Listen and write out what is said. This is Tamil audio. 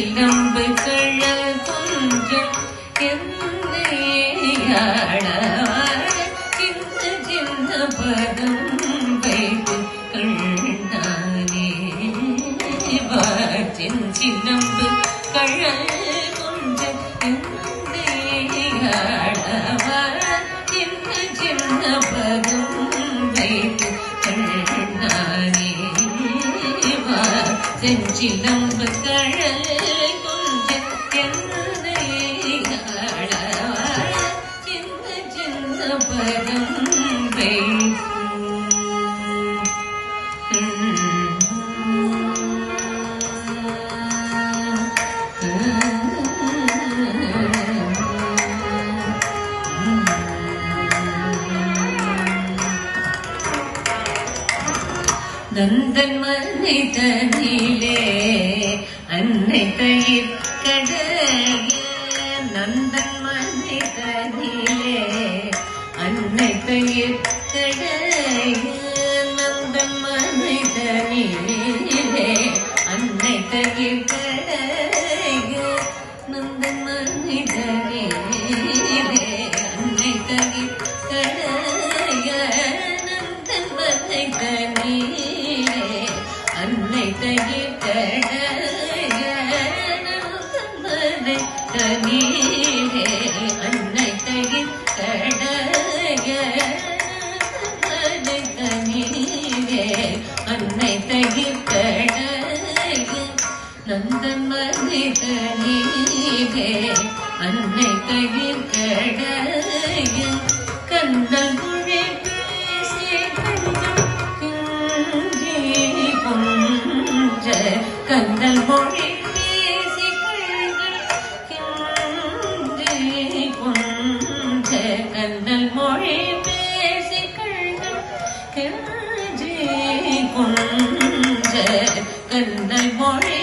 செஞ்சிலம்பு கழல் கொஞ்சம் சின்ன சின்ன பதம் வைத்து கண்ணானே செஞ்சிலம்பு கழல் கொஞ்சம் சின்ன சின்ன பதம் வைத்து கண்ணானே செஞ்சிலம்பு கழல் கொஞ்சம் சின்ன சின்ன பதம் நந்தன் மனை தனிலே அன்னை தயிர் கடைய நந்தன் மனை தனிலே அன்னை தயிர் கடைய நந்தன் மனை தனிலே அன்னை தயிர் கடைய நந்தன் மனை தனிலே அன்னை தயிர் கடைய நந்தன் மனை தனிலே அன்னை தயிர் கடைய நந்தன் தனிலே அன்னை தயிர் கடைய தனிலே அன்னை தயிர் கடைய நந்தன் மனை தனிலே அன்னை தயிர் கடைய கண்ணல் மொழி பேசி கந்தல் மொழி பேசி கொஞ்ச கந்தல் மொழி பேசி கொஞ்ச கந்தல் மொழி